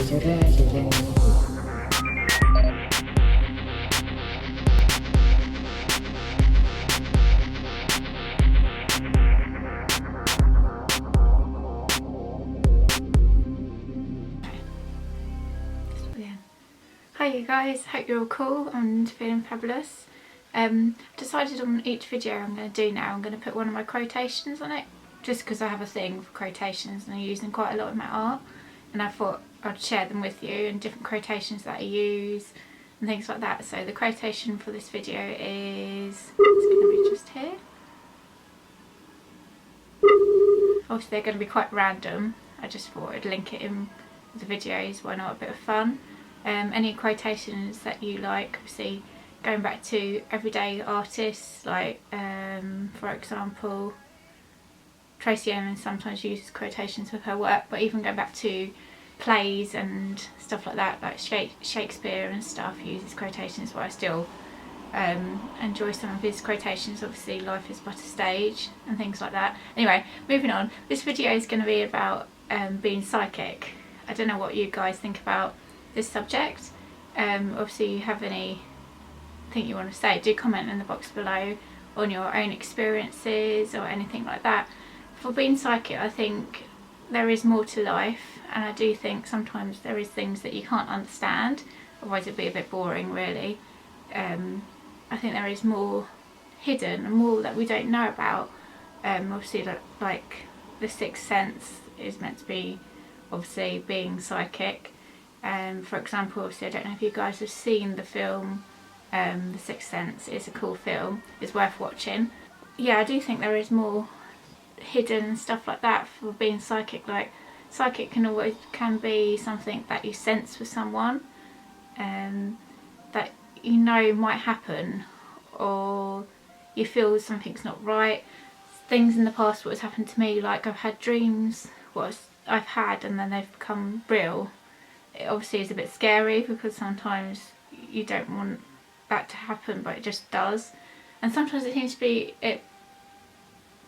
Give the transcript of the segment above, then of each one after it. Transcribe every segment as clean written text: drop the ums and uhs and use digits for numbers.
Hi you guys, hope you're all cool and feeling fabulous. Decided on each video I'm going to do now, I'm going to put one of my quotations on it, just because I have a thing for quotations and I use them quite a lot in my art, and I thought I'd share them with you and different quotations that I use and things like that. So the quotation for this video is, it's going to be just here. Obviously they're going to be quite random, I just thought I'd link it in with the videos, why not, a bit of fun. Any quotations that you like, obviously going back to everyday artists, like for example Tracy Emin sometimes uses quotations with her work, but even going back to plays and stuff like that, like Shakespeare and stuff uses quotations, but I still enjoy some of his quotations. Obviously life is but a stage and things like that. Anyway, moving on, this video is going to be about being psychic. I don't know what you guys think about this subject. Obviously you have anything you want to say, do comment in the box below on your own experiences or anything like that. For being psychic, I think there is more to life, and I do think sometimes there is things that you can't understand, otherwise it'd be a bit boring really. I think there is more hidden and more that we don't know about. Obviously like the sixth sense is meant to be obviously being psychic. For example, obviously I don't know if you guys have seen the film The Sixth Sense. It's a cool film, it's worth watching. Yeah, I do think there is more hidden and stuff like that for being psychic. Like psychic can be something that you sense with someone, that you know might happen, or you feel something's not right. Things in the past what has happened to me, like I've had dreams what I've had and then they've become real. It obviously is a bit scary because sometimes you don't want that to happen, but it just does. And sometimes it seems to be,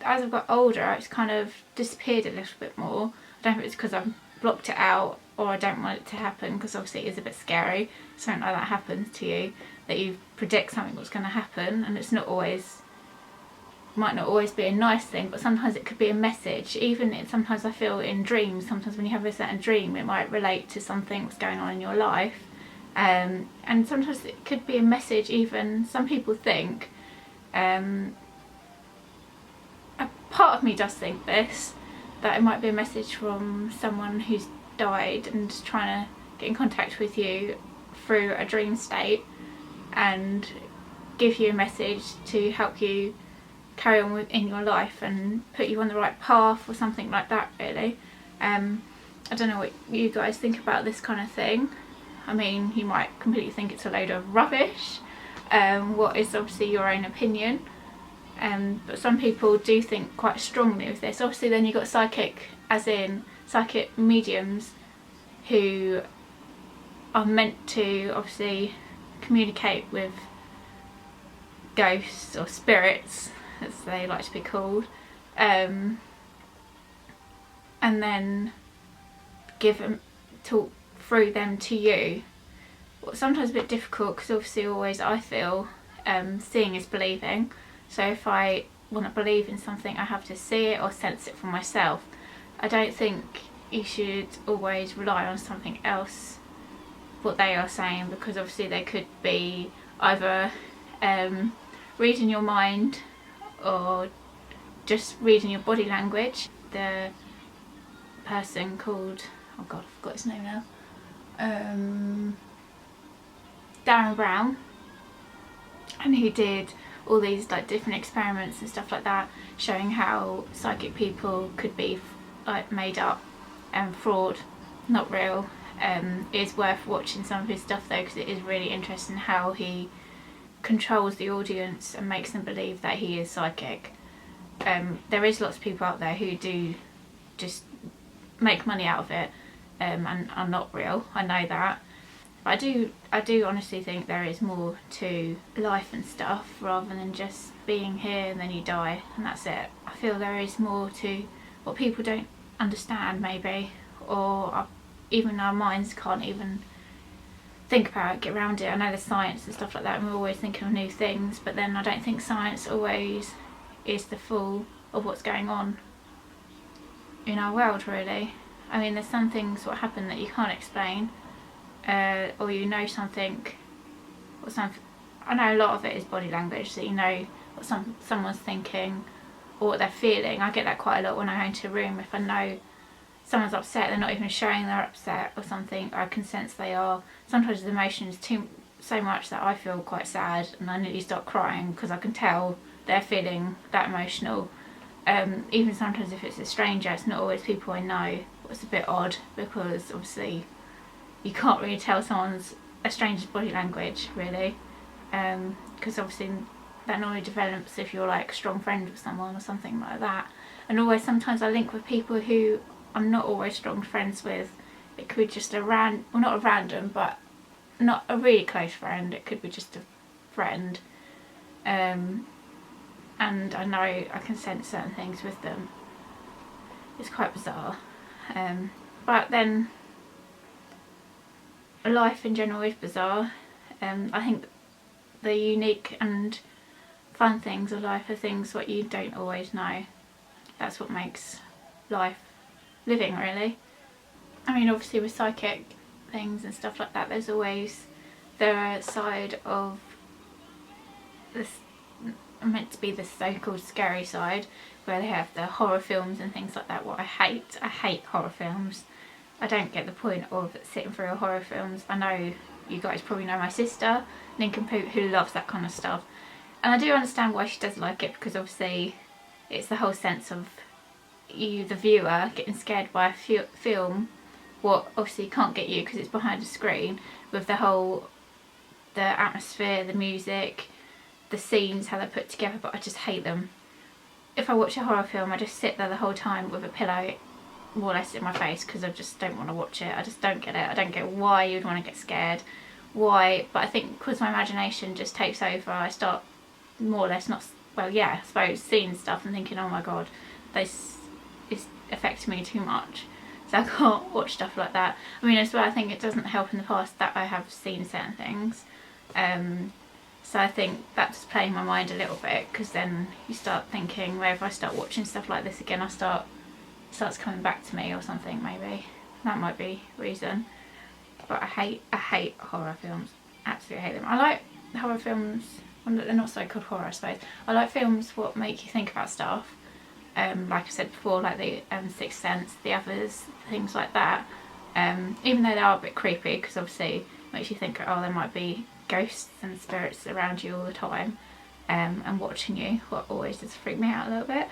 as I've got older, it's kind of disappeared a little bit more. I don't know if it's because I've blocked it out or I don't want it to happen, because obviously it is a bit scary. Something like that happens to you, that you predict something that's going to happen, and it's not always, might not always be a nice thing, but sometimes it could be a message. Even sometimes I feel in dreams, sometimes when you have a certain dream it might relate to something that's going on in your life, and sometimes it could be a message. Even some people think, a part of me does think this, that it might be a message from someone who's died and trying to get in contact with you through a dream state and give you a message to help you carry on in your life and put you on the right path or something like that really. I don't know what you guys think about this kind of thing. I mean, you might completely think it's a load of rubbish, what is obviously your own opinion, but some people do think quite strongly of this. Obviously then you've got psychic, as in psychic mediums, who are meant to obviously communicate with ghosts or spirits, as they like to be called, and then talk through them to you. Well, sometimes a bit difficult because obviously always I feel seeing is believing, so if I want to believe in something I have to see it or sense it for myself. I don't think you should always rely on something else, what they are saying, because obviously they could be either reading your mind or just reading your body language. The person called, oh god, I forgot his name now, Darren Brown, and he did all these like different experiments and stuff like that, showing how psychic people could be like made up and fraud, not real. It is worth watching some of his stuff though, because it is really interesting how he controls the audience and makes them believe that he is psychic. There is lots of people out there who do just make money out of it, and are not real, I know that. But I do honestly think there is more to life and stuff, rather than just being here and then you die and that's it. I feel there is more to what people don't understand maybe, or are even our minds can't even think about it, get around it. I know there's science and stuff like that, and we're always thinking of new things, but then I don't think science always is the full of what's going on in our world, really. I mean, there's some things what happen that you can't explain, or you know something, or something. I know a lot of it is body language, that you know what someone's thinking or what they're feeling. I get that quite a lot when I go into a room. If I know someone's upset, they're not even showing they're upset or something, I can sense they are. Sometimes the emotion is so much that I feel quite sad and I nearly start crying because I can tell they're feeling that emotional. Even sometimes if it's a stranger, it's not always people I know. It's a bit odd because obviously you can't really tell a stranger's body language, really, because obviously that normally develops if you're like a strong friend with someone or something like that. And always sometimes I link with people who I'm not always strong friends with. It could be just not a random, but not a really close friend. It could be just a friend, and I know I can sense certain things with them. It's quite bizarre, but then life in general is bizarre. I think the unique and fun things of life are things what you don't always know. That's what makes life living, really. I mean, obviously with psychic things and stuff like that, there's always the side of this meant to be the so-called scary side, where they have the horror films and things like that. What I hate horror films. I don't get the point of sitting through horror films. I know you guys probably know my sister, Nincompoop, who loves that kind of stuff. And I do understand why she does like it, because obviously it's the whole sense of you, the viewer, getting scared by a film, what obviously can't get you because it's behind a screen, with the atmosphere, the music, the scenes, how they're put together. But I just hate them. If I watch a horror film, I just sit there the whole time with a pillow more or less in my face, because I just don't want to watch it. I just don't get it. I don't get why you'd want to get scared. Why? But I think because my imagination just takes over, I start more or less I suppose seeing stuff and thinking, oh my god, this is affecting me too much, so I can't watch stuff like that. I mean, as well, I think it doesn't help in the past that I have seen certain things, so I think that's playing my mind a little bit, because then you start thinking, well, if I start watching stuff like this again, it starts coming back to me or something. Maybe that might be reason. But I hate horror films. Absolutely hate them. I like horror films, they're not so called horror, I suppose. I like films what make you think about stuff. Like I said before, like the Sixth Sense, The Others, things like that. Even though they are a bit creepy, because obviously it makes you think, oh, there might be ghosts and spirits around you all the time, and watching you, what always does freak me out a little bit.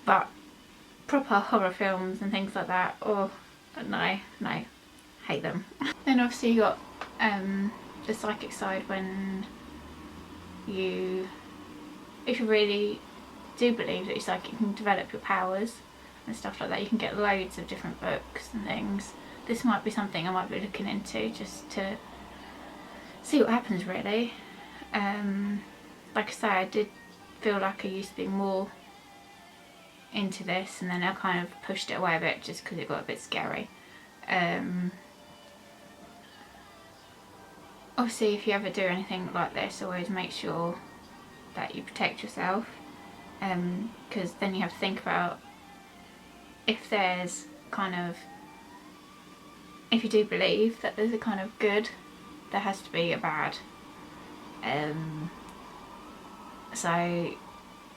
But proper horror films and things like that, oh no, hate them. Then obviously you got the psychic side, when if you really do believe that you're psychic, you can develop your powers and stuff like that. You can get loads of different books and things. This might be something I might be looking into, just to see what happens, really. Like I say, I did feel like I used to be more into this, and then I kind of pushed it away a bit just because it got a bit scary. Obviously, if you ever do anything like this, always make sure that you protect yourself, because then you have to think about if you do believe that there's a kind of good, there has to be a bad. So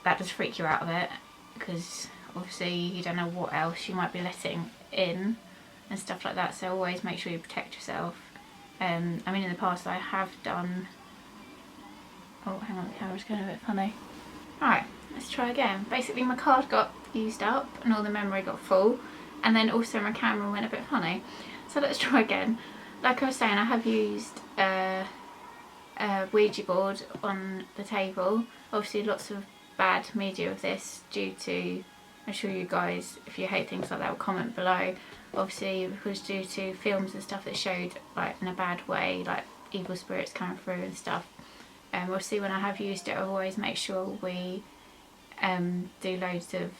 that does freak you out a bit, because obviously you don't know what else you might be letting in and stuff like that. So always make sure you protect yourself. I mean, in the past I have done... Oh, hang on, the camera's going a bit funny. Alright, let's try again. Basically my card got used up and all the memory got full, and then also my camera went a bit funny. So let's try again. Like I was saying, I have used a Ouija board on the table. Obviously lots of bad media of this due to, I'm sure you guys, if you hate things like that, will comment below. Obviously it was due to films and stuff that showed like in a bad way, like evil spirits coming through and stuff. Obviously when I have used it, I always make sure we do loads of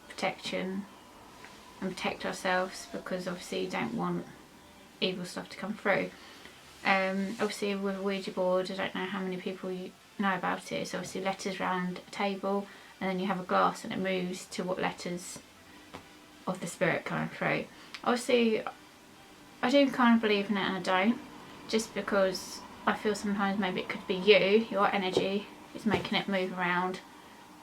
protection and protect ourselves, because obviously you don't want evil stuff to come through. Obviously with a Ouija board, I don't know how many people you know about it. It's obviously letters round a table, and then you have a glass and it moves to what letters of the spirit coming through. Obviously I do kind of believe in it and I don't, just because I feel sometimes maybe it could be you, your energy is making it move around.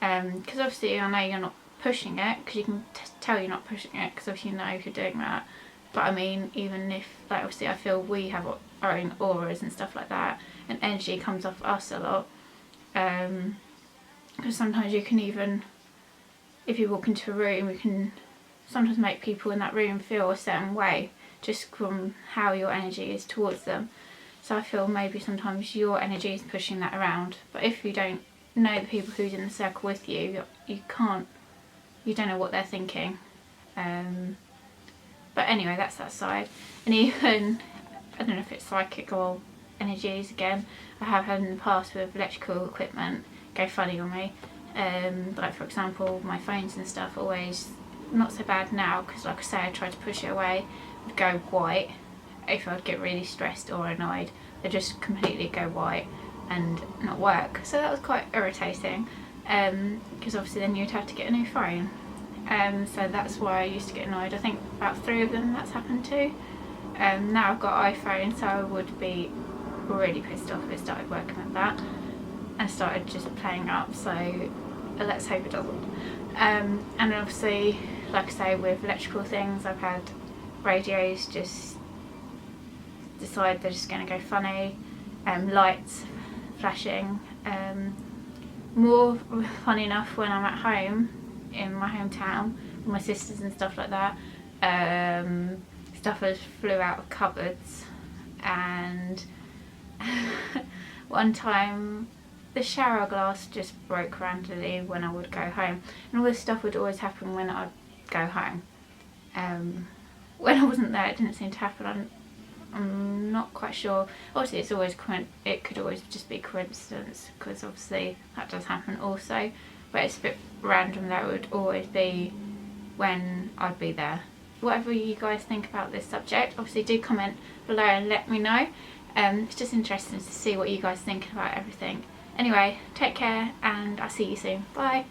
Because obviously I know you're not pushing it, because you can tell you're not pushing it, because obviously you know if you're doing that. But I mean, even if, like, obviously I feel we have our own auras and stuff like that, and energy comes off us a lot. Because sometimes you can even, if you walk into a room, you can sometimes make people in that room feel a certain way, just from how your energy is towards them. So I feel maybe sometimes your energy is pushing that around. But if you don't know the people who's in the circle with you, you don't know what they're thinking. But anyway, that's that side. And even, I don't know if it's psychic or energies again, I have had in the past with electrical equipment go funny on me. Like for example, my phones and stuff always, not so bad now, because like I say, I try to push it away, would go white. If I'd get really stressed or annoyed, they'd just completely go white and not work. So that was quite irritating, because obviously then you'd have to get a new phone. So that's why I used to get annoyed. I think about 3 of them that's happened to. Now I've got iPhone, so I would be really pissed off if it started working like that and started just playing up, so let's hope it doesn't. And obviously, like I say, with electrical things, I've had radios just decide they're just going to go funny, lights flashing, more funny enough when I'm at home in my hometown with my sisters and stuff like that. Stuff has flew out of cupboards, and one time the shower glass just broke randomly when I would go home, and all this stuff would always happen when I'd go home. When I wasn't there, it didn't seem to happen. I'm not quite sure. Obviously it's always it could always just be coincidence, because obviously that does happen also, but it's a bit random that it would always be when I'd be there. Whatever you guys think about this subject, obviously do comment below and let me know. It's just interesting to see what you guys think about everything. Anyway, take care and I'll see you soon. Bye.